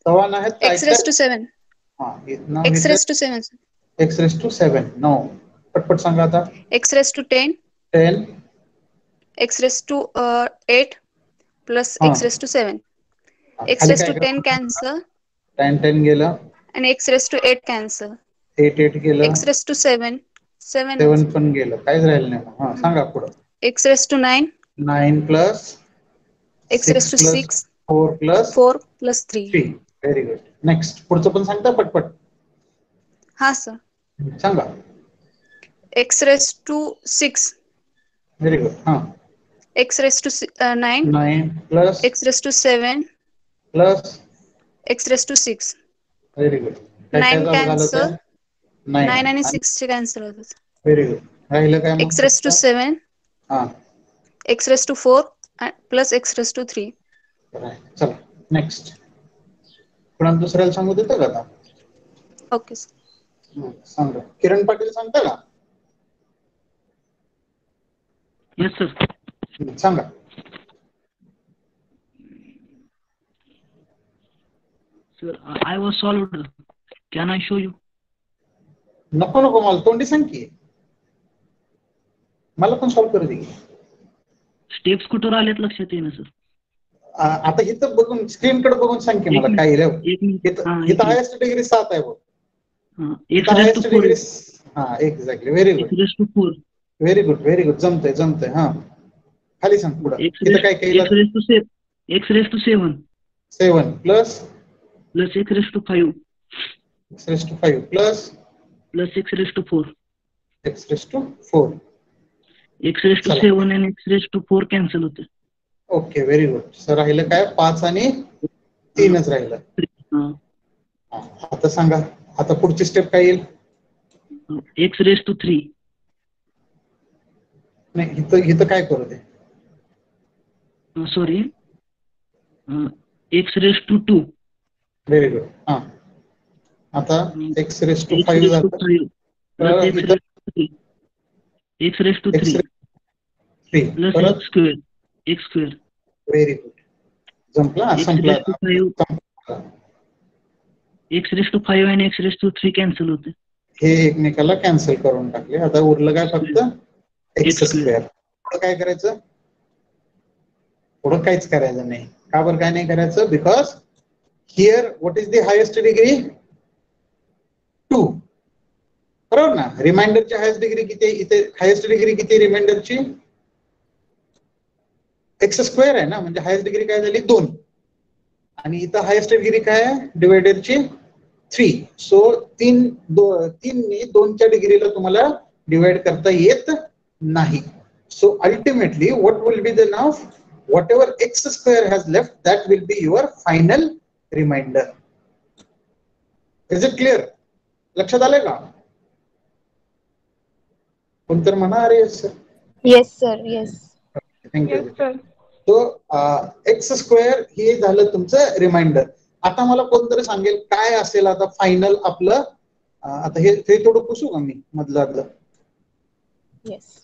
सवान आहेत काय? X raised to 7. हा X raised to 7. X raise to 7. No पटपट सांगा आता. X raised to 10. 10. X raised to 8 plus हाँ. X raised to 7. X खाली raised काय to 10 cancel 10 गेलं. and X raised to 8 cancel. 8 गेलं. X raised to 7. 7 7 पण गेलं. काहीच राहिलं नाही. हा सांगा पुढं. x raised to 9, 9 plus x raised to 6, 4 plus 4 plus 3. 3. Very good. Next पुढचं पण सांगता पटपट. हा sir. Sanga. x raised to 6, very good. हा. x raised to 9, 9 plus x raised to 7, plus x raised to 6. Very good. 9 cancel, 9 9 आणि 6 चे cancel होतात. Very good. राहिलं काय मग? x raised to 7, हा. x raised to 4 plus x raised to 3. चला next. कुणाला दुसऱ्याला सांगू देतं का आता? Okay sir. सांगा. किरण पाटील सांगता का? Yes sir. सांगा. Sir, I was solved. Can I show you? नको नको मला तोंडी सांग की. मला पण सॉल्व्ह करू दे. स्टेप्स कुठं आल्यात लक्षात येईना सर. आता इथं बघून स्क्रीन कडे बघून सांग की मला काय रे. इथं हायेस्ट डिग्री 7 आहे बघ. X raised to 4. हा exactly. Very good. X raised to 4. Very good. Very good. जमतंय. हा खाली सांग पुढे. इथं काय केलं? X raised to 7. 7 plus X raised to 5. x raised to 5 plus X raised to 4. x raised to 4. X raised to 7 आणि X raised to 4 कॅन्सल होते. Okay very good. सर राहिलं काय? 5 आणि 3च राहिलं. आता सांगा. आता पुढची स्टेप काय येईल? X raised to 3. नाही इथं काय करू दे? Sorry. X raised to 2. Very good. हा. आता x raised to 5 X raised झालं. to 5. X raised to 3. 3 Plus परत x square. X square. Very good. संपला. X raised to 5 आणि X raised to 3 कॅन्सल होते. हे एकमेकाला कॅन्सल करून टाकले. आता उरलं काय? फक्त एक्स स्क्वेअर. पुढं काय करायचं? पुढं काहीच करायचं नाही. का बरं काय नाही करायचं? Because here what is the highest degree? 2. बरोबर ना. रिमाइंडरची हायेस्ट डिग्री किती? इथे हायेस्ट डिग्री किती रिमाइंडरची? एक्स स्क्वेअर आहे ना. म्हणजे हायेस्ट डिग्री काय झाली? 2. आणि इथं हायेस्ट डिग्री काय आहे? डिवायडरची 3. सो 3 ने 2च्या डिग्रीला तुम्हाला डिवाइड करता येत नाही. सो ultimately what will be the now? whatever x square has left, that will be your final remainder. Is it clear? लक्षात आले का? कोणतर म्हणा. अरे sir. Yes sir. Yes. Thank you. So x square हे झालं तुमचं रिमाइंडर. आता मला कोणतरी सांगेल काय असेल आता फायनल आपलं? आता हे थोडं पुसू का मी मधलं? येस.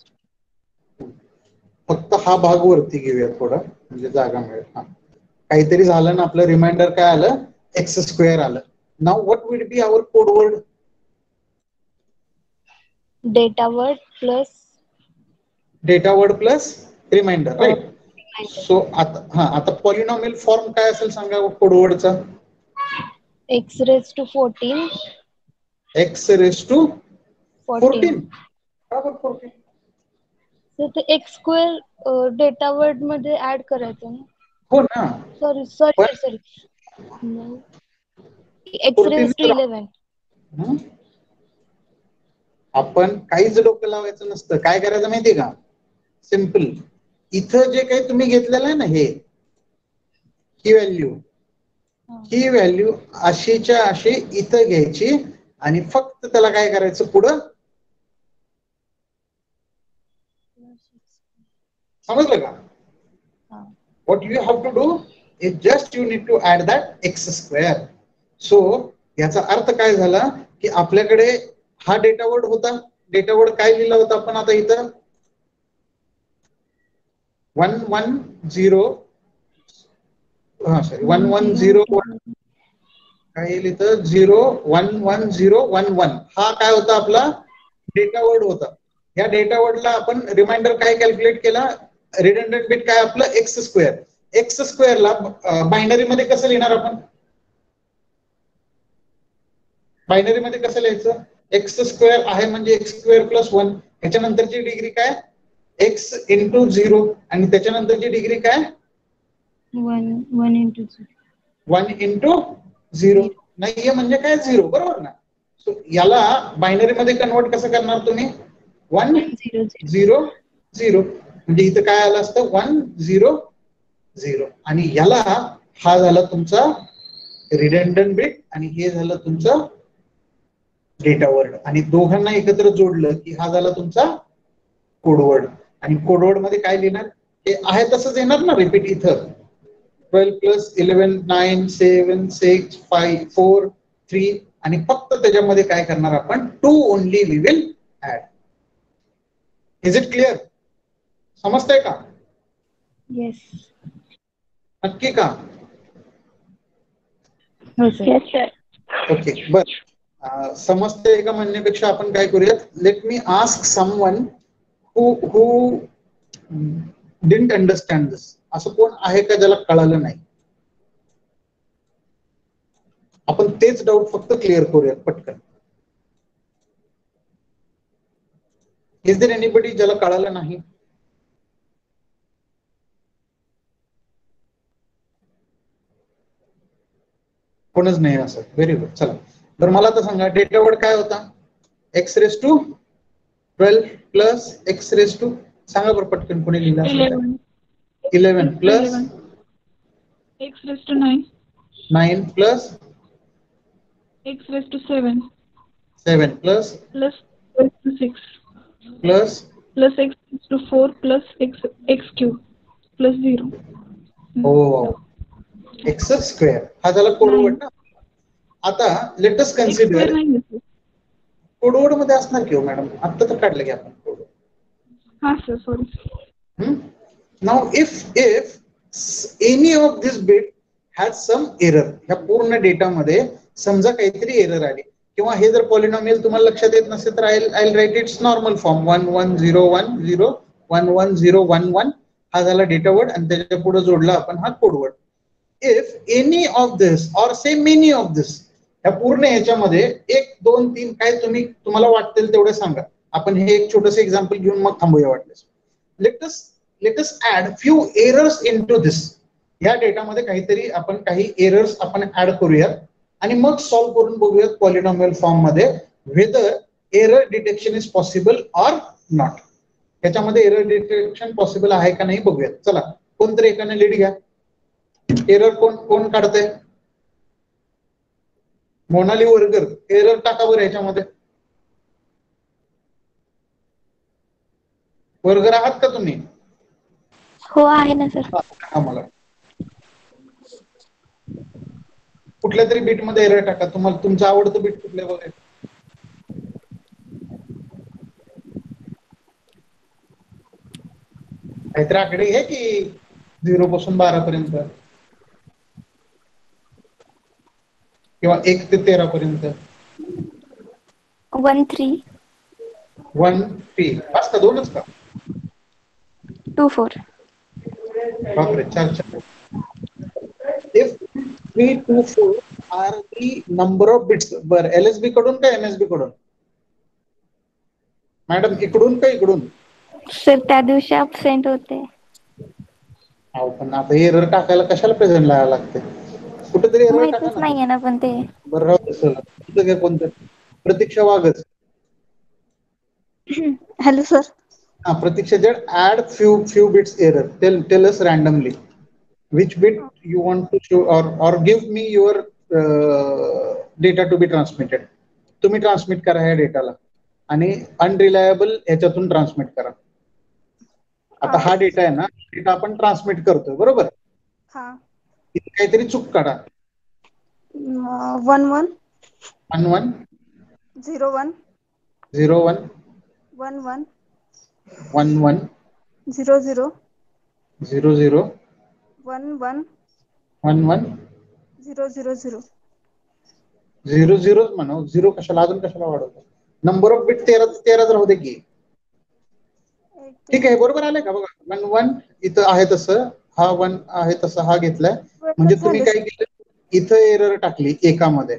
फक्त हा भाग वरती घेऊया थोडा, म्हणजे जागा मिळेल. हा काहीतरी झालं ना आपलं. रिमाइंडर काय आलं? एक्स स्क्वेअर आलं. Now what will be our code word? Data word plus reminder. Right. So आता पॉलिनॉमियल फॉर्म काय असेल सांगा कोड वर्डचा? x raised to 14. x raised to 14. का बरं 14? तर ते x स्क्वेअर डेटा वर्ड मध्ये ऍड करायचं ना. हो ना. सॉरी. x raised to 11. आपण काहीच डोकं लावायचं नसतं. काय करायचं माहितीये का? सिम्पल. इथं जे काही तुम्ही घेतलेलं आहे ना ही व्हॅल्यू अशीच्या अशी इथं घ्यायची आणि फक्त त्याला काय करायचं? पुढं समजलं का? What you have to do is just you need to add that x square. So याचा अर्थ काय झाला की आपल्याकडे हा डेटा वर्ड होता. डेटा वर्ड काय लिहिला होता आपण आता इथं? 110 काय येईल इथं? 011011. हा काय होता आपला? डेटा वर्ड होता. या डेटा वर्डला आपण रिमाइंडर काय कॅल्क्युलेट केला? रिडंडंट बिट काय आपलं? X square. एक्स स्क्वेअरला बायनरी मध्ये कसं लिहिणार आपण? बायनरी मध्ये कसं लिहायचं? एक्स स्क्वेअर आहे म्हणजे एक्स स्क्वेअर प्लस 1. याच्यानंतरची डिग्री काय? एक्स इंटू 0 आणि त्याच्यानंतरची डिग्री काय 1 into 0. 1 इंटू 0 नाहीये म्हणजे काय 0 बरोबर ना. सो याला बायनरी मध्ये कन्वर्ट कसं करणार तुम्ही 1 0 0 0 म्हणजे इथं काय आलं असतं 1 0 0 आणि याला हा झाला तुमचा रिडंडंट बिट आणि हे झालं तुमचं डेटा वर्ड आणि दोघांना एकत्र जोडलं की हा झाला तुमचा कोडवर्ड आणि कोडवर्ड मध्ये काय लिहिणार ते आहे तसंच येणार ना रिपीट इथं 12 प्लस 11 9 7 6 5 4 3 आणि फक्त त्याच्यामध्ये काय करणार आपण 2 only we will add. Is it clear? समजतंय का? Yes. नक्की का? हो सर. Yes, sir. ओके बर समजतंय का म्हणण्यापेक्षा आपण काय करूयात let me ask someone who didn't understand this. असं कोण आहे का ज्याला कळालं नाही? आपण तेच डाऊट फक्त क्लिअर करूयात पटकन. इज देयर एनीबडी ज्याला कळालं नाही? कोणच नाही असं. Very good. चला तर मला आता सांगा डेटा वर्ड काय होता x raise to 12 plus x raise to सांगा बरं पटकन कोणी लिहिला 11 plus X raised to 9. 9 plus X raised to 7. 7 plus Plus x raised to 6. Plus Plus x raised to 4 plus x cube. Plus 0. हो x square हा झाला code word ना. आता let us X square consider नाही आहे. कोडवर्ड मध्ये असणार की हो मॅडम आता तर काढलं की आपण कोडवर्ड. हा sir sorry. Now if any of this bit has some error ह्या पूर्ण डेटामध्ये समजा काहीतरी एरर आली किंवा हे जर पॉलिनॉमियल तुम्हाला लक्षात येत नसेल तर आय राईट इट्स नॉर्मल फॉर्म 1 1 0 1 0 1 1 0 1 1 हा झाला डेटा वर्ड आणि त्याच्या पुढे जोडला आपण हा codeword. If any of this or say many of this ह्या पूर्ण ह्याच्यामध्ये 1 2 3 काय तुम्हाला वाटतील तेवढे सांगा. आपण हे एक छोटंसं एक्झाम्पल घेऊन मग थांबूया वाटल्यास. Let us add few errors into this. या डेटामध्ये काहीतरी आपण काही एरर्स आपण ऍड करूयात आणि मग सॉल्व्ह करून बघूयात पॉलिनॉमियल फॉर्म मध्ये whether error detection is possible or not. त्याच्यामध्ये एरर डिटेक्शन पॉसिबल आहे का नाही बघूयात. चला कोणतरी एकाने लीड घ्या. एरर कोण काढतंय? मोनाली वर्गर. एरर टाका बरं ह्याच्यामध्ये. वर्गर आहात का तुम्ही? हो आहे ना सर. मला कुठल्या तरी बीट मध्ये एरर टाका. तुम्हाला तुमचं आवडतं बीट कुठल्या बघायचं? काहीतरी आकडे घ्या की 0 पासून 12 पर्यंत किंवा 1 ते 13 पर्यंत. 1 3 1 3 पाच का दोनच का? 2 4. बापरे 4 4. If 3 2 4 are the number of bits. बर LSB कडून का MSB कडून? मॅडम इकडून का इकडून? सर त्या दिवशी absent होते. अहो पण आता एरर टाकायला कशाला प्रेझेंट लावायला लागते? कुठेतरी एरर टाका माहितच ना. नाहीये ना पण ते. बरं राहू दे सर. तुझं काय कोणतं? प्रतीक्षा वागच. Hello sir. हा प्रतीक्षा जर add few bits error. Tell us randomly which bit you want to show or give me your data to be transmitted. तुम्ही ट्रान्समिट करा ह्या डेटाला आणि अनरिलायबल ह्याच्यातून ट्रान्समिट करा. आता हा डेटा आहे ना डेटा आपण ट्रान्समिट करतोय बरोबर. इथे काहीतरी चूक काढा. 1 1 1 1 0 1 0 1 1 1 1 1 0 0 0 0 1 1 1 1 0 0 0. 0 0 म्हणा. 0 कशाला अजून कशाला वाढवतो? नंबर ऑफ बिट 13 राहू दे की. ठीक आहे बरोबर आलंय का बघा. 1 1 इथं आहे तसं हा 1 आहे तसं हा घेतलाय म्हणजे तुम्ही काय केलं इथं एरर टाकली एकामध्ये.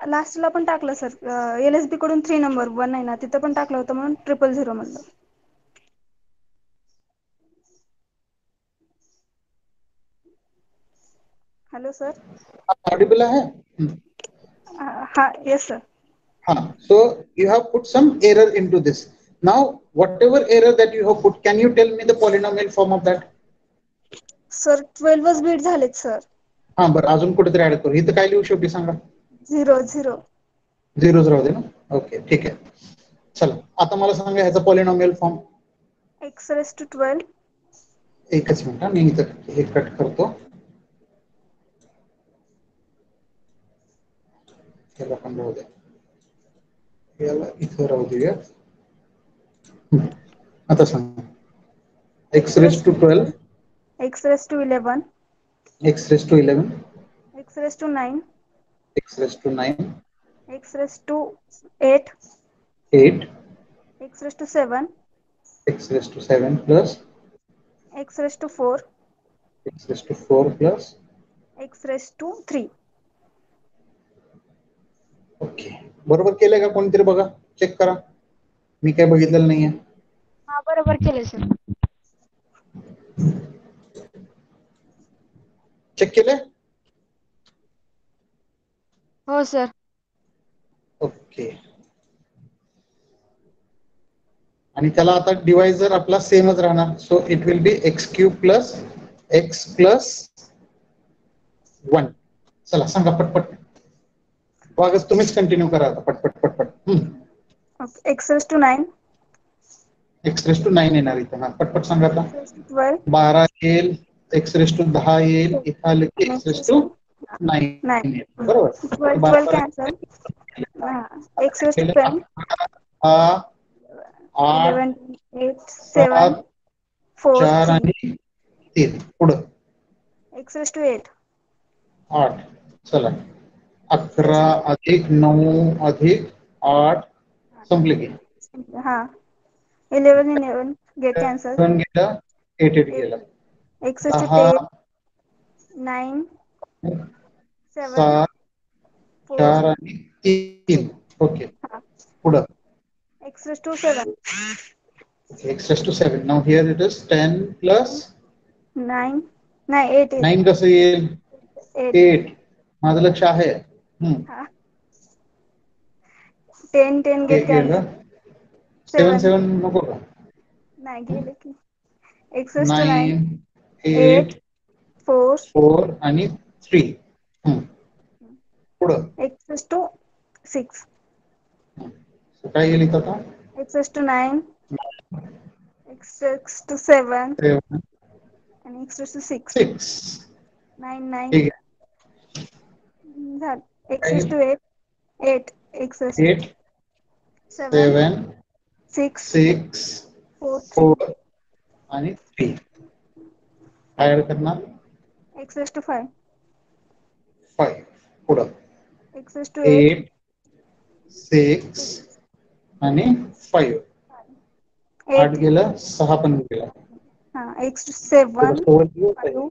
लास्टला पण टाकलं सर. LSB कडून 3 नंबर 1 आहे ना तिथं पण टाकलं होतं म्हणून 0 0 0 म्हणलं. Hello sir. ऑडिबल आहे? हाँ, yes sir. So you have put some error into this. Now whatever error that you have put, can you tell me the polynomial form of that? Sir 12च बीट झालेत sir. हा बरं, अजून कुठेतरी add करू. इथं काय लिहू शेवटी सांगा? 0 0. झिरोच राहू दे ना. ओके ठीक आहे. चला आता मला सांगा ह्याचा polynomial form. x raised to 12. एकच मिनिट हा, मी इथं हे कट करतो. याला पण राहू द्या, याला इथं राहू देऊया. आता सांगा. x raised to 12, x raised to 11. x raised to 11, x raised to 9. x raised to 9, x raised to 8. 8, x raised to 7. x raised to 7 plus x raised to 4. x raised to 4 plus x raised to 3. Okay, बरोबर केलंय का? कोणतरी बघा, check करा. मी काय बघितलेलं नाहीये. हा बरोबर केले सर. चेक केलंय? हो सर. ओके. आणि त्याला आता डिवायझर आपला सेमच राहणार. So it will be x cube plus x plus 1. चला सांगा पटपट. वागच तुम्हीच कंटिन्यू करा आता पटपट पटपट. Okay. x raised to 9. X raise to 9 येणार इथं. हा पटपट सांगा आता. x raised to 12. 12 येईल, एक्स रेस टू 10 येईल, इथं आलं की एक्स रेस टू 9 येईल. बरोबर. 12 cancel. x raised to 10. 8, 11, 8, 7, 4, 4 3. आणि 3 पुढं x raised to 8. 8. चला 11 अधिक 9 अधिक 8 संपले की. हाँ 11 11 get cancelled. 7 गेलं, 8 गेलं. x raised to 10, 10. 9, 7, 7, 4. 4 आणि 3. ओके पुढं x raised to 7. x raised to 7. Now here it is 10 plus 9. 8 is 9 कसं येईल? 8. 8. माझं लक्ष आहे. 10 10 get cancelled. 7 7 नको का? नाही गेले की. x raised to 9. 9 8 4. 4 आणि 3. पुढं x raised to 6. काय येईल इथं आता? x raised to 9. x raised to 7. 7 आणि x raised to 6. 6. 9 9. ठीक आहे. झालं. x raised to 8. 8. x raised 8 7. 7 6. 6 4 4 आणि 3. काय ऍड करणार? x raised to 5. 5. पुढं x raised to 8. 8 6 आणि 5. 8 8. गेलं, 6 पण गेला. हाँ x to 7. 5.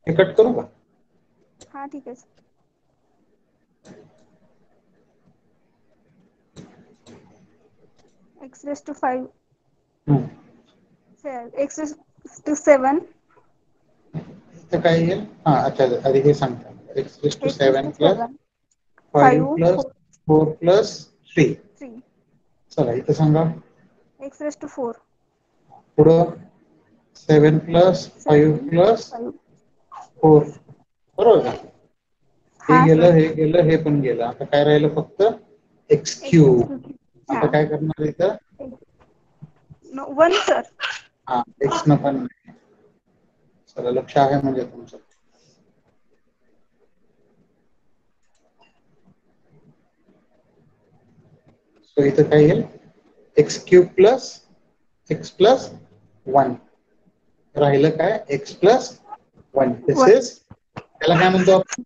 हे कट करू का? हाँ ठीक है. x raised to 5. x raised to 7. इथं काय येईल? हा अच्छा आधी हे सांगता. x raised to 7 plus 5 plus 4 plus 3. चला इथं सांगा. x raised to 4. पुढं 7 plus 5 plus 4. बरोबर का? हे गेलं, हे पण गेलं. आता काय राहिलं फक्त x क्यूब. आता काय करणार इथं? 1 सर. हा x न पण नाही. चला लक्ष आहे म्हणजे तुमचं. सो इथं काय येईल? x cube plus x plus 1. राहिलं काय? x plus 1. दिस इज त्याला काय म्हणतो आपण?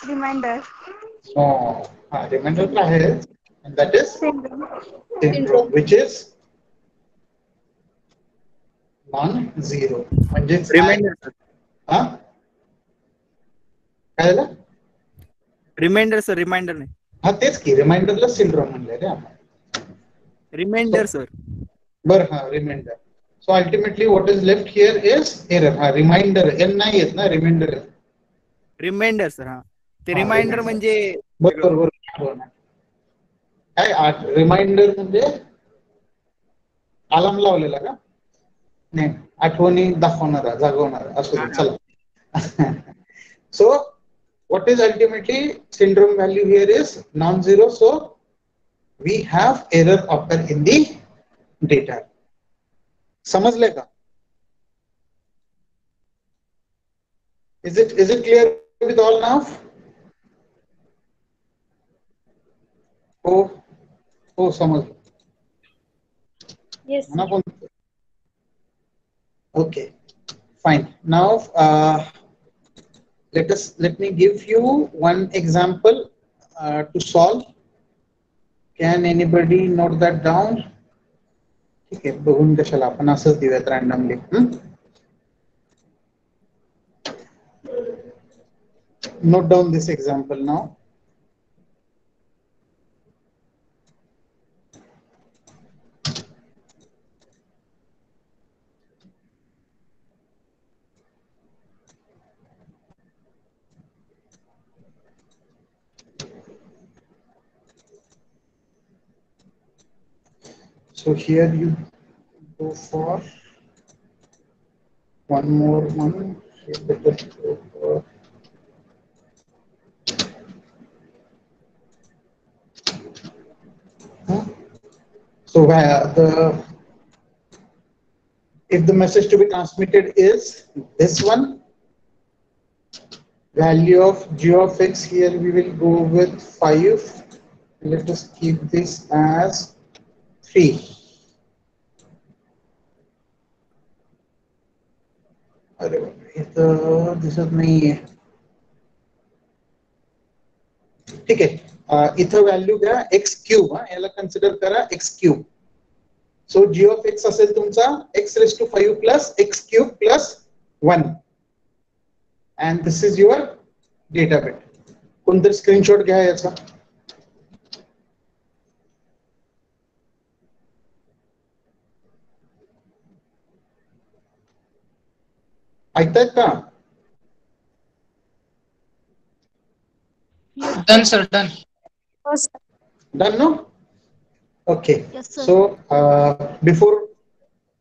रिमाइंडर. हा रिमाइंडर तर आहे. and that is syndrome which is non-zero. म्हणजे रिमाइंडर हा काय झालं? रिमाइंडर सर, रिमाइंडर नाही. हा तेच की रिमाइंडरला सिंड्रोम म्हणले रे आपण. Remainder sir. बरं हा remainder. So ultimately what is left here is error. हा रिमाइंडर एन नाही येत ना, रिमाइंडर. Reminder sir. हा ते रिमाइंडर म्हणजे बरोबर बरोबर. काय रिमाइंडर म्हणजे अलार्म लावलेला का? नाही, आठवणी दाखवणारा, जागवणारा असू दे. चला. So what is ultimately syndrome value here is non-zero, so we have error occur in the data. समजले का? Is it clear with all now? हो समजलं. Yes, sir. Okay, fine. Now let me give you one example to solve. Can anybody note that down? ठीक आहे, बघून कशाला आपण असंच देऊयात randomly. Note down this example now. So here you go for one more one. Let us go for so if the message to be transmitted is this one, value of g of x, here we will go with 5. Let us keep this as 3. अरे इथं दिसत नाहीये. ठीक आहे, इथं value घ्या x cube. याला consider करा x cube. So g of x असेल तुमचा x raised to 5 plus x cube plus 1, and this is your data bit. कोणतरी स्क्रीनशॉट घ्या याचा. ऐकतायत का? Done, sir. Done. Yes, sir. Done, no? Okay. Yes, sir. So before,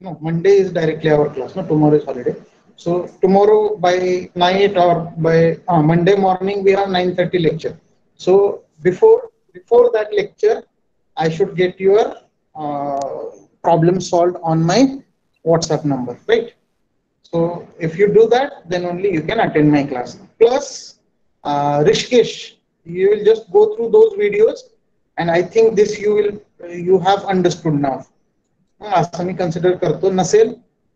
no, Monday is directly our class. No, tomorrow is holiday. So tomorrow by night or by Monday morning we have 9:30 lecture. So before that lecture, I should get your problem solved on my WhatsApp number, right? So if you do that, then only you can attend my class. Plus, Rishikesh, you will just go through those videos, and I think this you have understood now. असं मी consider करतो. नसेल,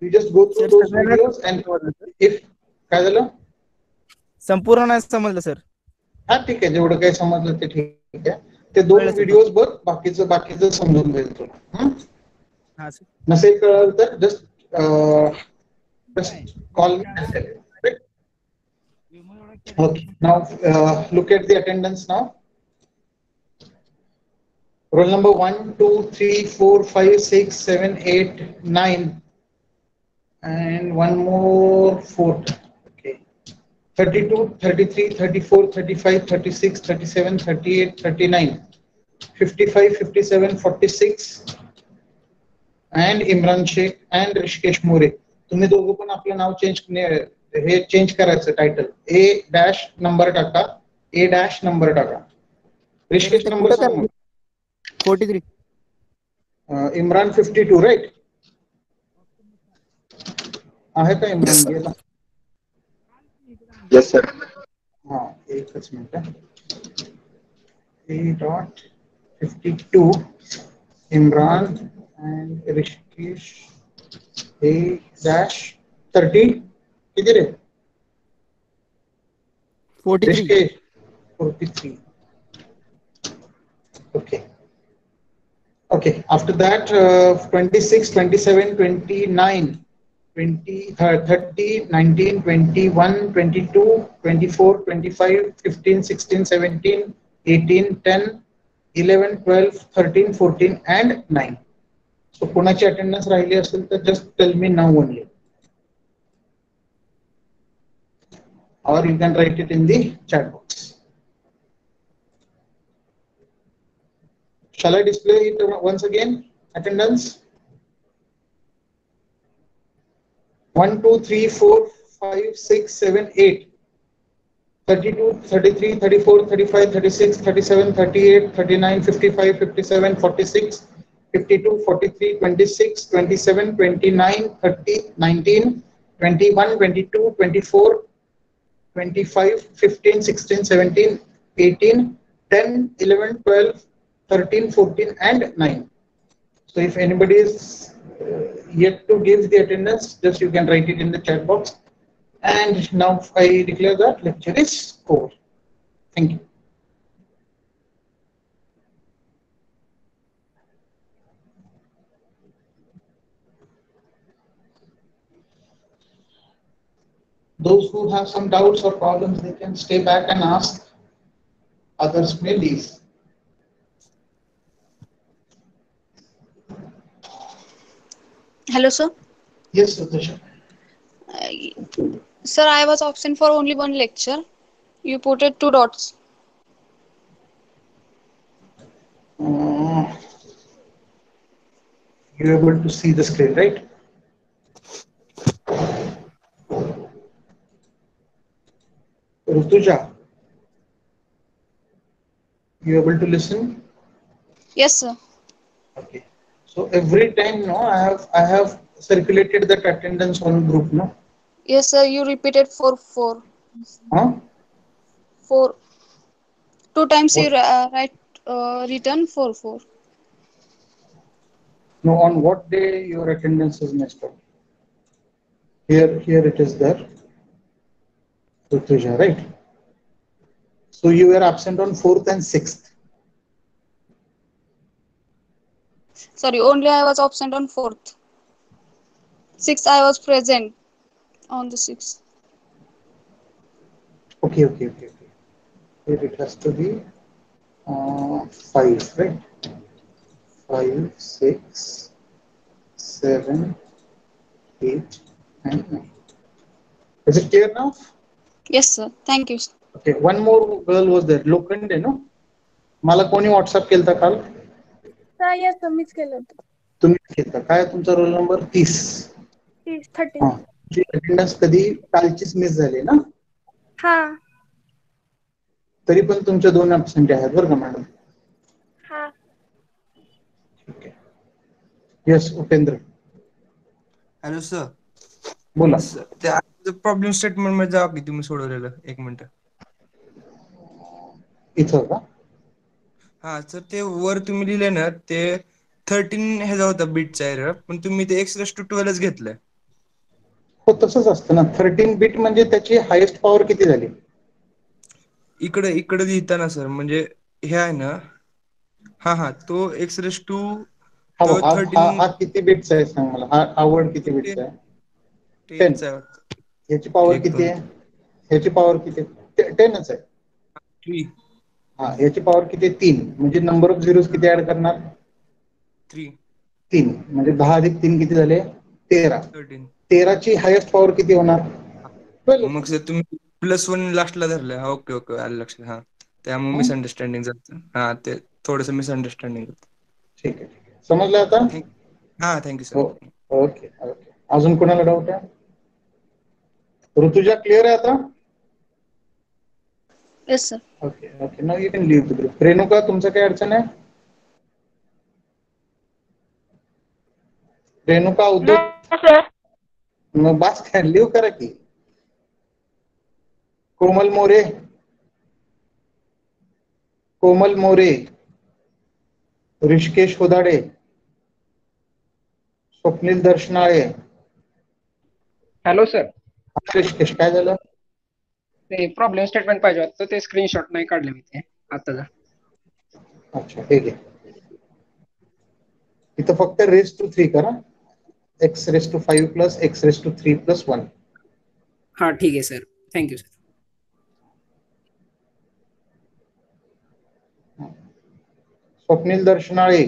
you just go through those videos, and if काय झालं? संपूर्ण नाही समजलं sir. हा ठीक आहे, जेवढं काही समजलं ते ठीक आहे. ते 2 व्हिडिओज बघ, बाकीचं समजून जाईल तुला. नसेल कळलं तर just call me and tell me. Right? Okay. Now look at the attendance now. Roll number 1, 2, 3, 4, 5, 6, 7, 8, 9, and one more 4. Okay. 32, 33, 34, 35, 36, 37, 38, 39, 55, 57, 46, and Imran Sheikh and Rishikesh More. तुम्ही दोघं पण आपलं नाव चेंज करायचं. टायटल A- नंबर टाका, A- नंबर टाका. Rishikesh number सांग. 43. Imran 52, right? आहे का इम्रान? गेला? Yes sir. हा, एकच minute. A.52 Imran and Rishikesh A-30 किती रे? 43. 43. Okay. After that, 26, 27, 29, 20, 30, 19, 21, 22, 24, 25, 15, 16, 17, 18, 10, 11, 12, 13, 14, and 9. So कोणाची अटेंडन्स राहिली असेल तर just tell me now only. or you can write it in the chat box. Shall I display it once again? Attendance. 1, 2, 3, 4, 5, 6, 7, 8. 32, 33, 34, 35, 36, 37, 38, 39, 55, 57, 46, 52, 43, 26, 27, 29, 30, 19, 21, 22, 24, 25, 15, 16, 17, 18, 10, 11, 12, 13, 14, and 9. So if anybody is yet to give the attendance, just you can write it in the chat box. And now I declare that lecture is over. Thank you. Those who have some doubts or problems, they can stay back and ask. Others may leave. Hello, sir. Yes, Sutasha. Sir, I was absent for only one lecture. You put it 2 dots. You're able to see the screen, right? Rutuja, you able to listen? Yes, sir. Okay. So every time, no, I have circulated that attendance on group, no? Yes, sir. You repeated 4. Huh? 4. 2 times you What? written 4. No, on what day your attendance is messed up? Here it is there. Rutuja, right? So you were absent on 4th and 6th. Sorry, only I was absent on 4th. 6th I was present on the 6th. Okay. Here it has to be 5, right? 5, 6, 7, 8, and 9. Is it clear now? Yes, sir. Thank you. Okay. One more girl was there. Lokande, no? मला कोणी WhatsApp केलता काल? Yes, sir, मीच केलं होतं. तुम्ही केलता. काय तुमचा रोल नंबर? 30. 30. हां. तुमची अटेंडन्स कधी कालचीच मिस झाली ना? हा. तरी पण तुमच्या 2 ॲब्सेंट आहेत बरं का मॅडम? हा. ठीक आहे. येस, उपेंद्र. Hello sir. बोला. त्या प्रॉब्लेम स्टेटमेंट मध्ये जा की तुम्ही सोडवलेलं 1 मिनिट. इथं का? हा सर, ते वर तुम्ही लिहिले ना ते 13 ह्याचा होता बीटचा एरर, पण तुम्ही ते x⁻12च घेतलंय. हो, तसंच असतं ना. 13 बीट म्हणजे त्याची हायेस्ट पॉवर किती झाली? इकडे लिहिताना सर म्हणजे हे आहे ना, हा तो x⁻² तो 13 हा किती बीटचा आहे सांग मला. हा वर्ड किती बीटचा आहे? 10. 10 चा आहे. याची पॉवर 1 किती 2 आहे? याची पॉवर किती आहे? 10च आहे. 3 हा, याची पॉवर किती आहे? 3. म्हणजे नंबर ऑफ झिरोज किती ऍड करणार? 3. म्हणजे 10 अधिक 3 किती झाले? 13. 13 ची हायेस्ट पॉवर किती होणार? 12. मग सर तुम्ही +1 लास्टला धरलं. ओके आलं लक्षात. हा, त्यामुळे मिसअंडरस्टँडिंग झालं. हा, ते थोडस मिसअंडरस्टँडिंग होतं. ठीक आहे. समजलं आता? हा, थँक्यू सर. ओके. अजून कोणाला डाऊट आहे? ऋतुजा क्लिअर आहे आता? Yes sir. Okay. Now you can leave the group. Renuka, तुमचं काय अडचण आहे? रेणुका उद्योग मग बास काय लीव करा की. कोमल मोरे, ऋषिकेश होदाडे, स्वप्नील दर्शनाळे. Hello sir. ऋषिकेश, काय झालं? ते प्रॉब्लेम स्टेटमेंट पाहिजे होतं, ते स्क्रीनशॉट नाही काढले मी ते आताचा. अच्छा, ठीक आहे. इथं फक्त raised to 3 करा. x⁻5 + x⁻3 + 1. हा, ठीक आहे सर. Thank you sir. स्वप्नील दर्शनाळे,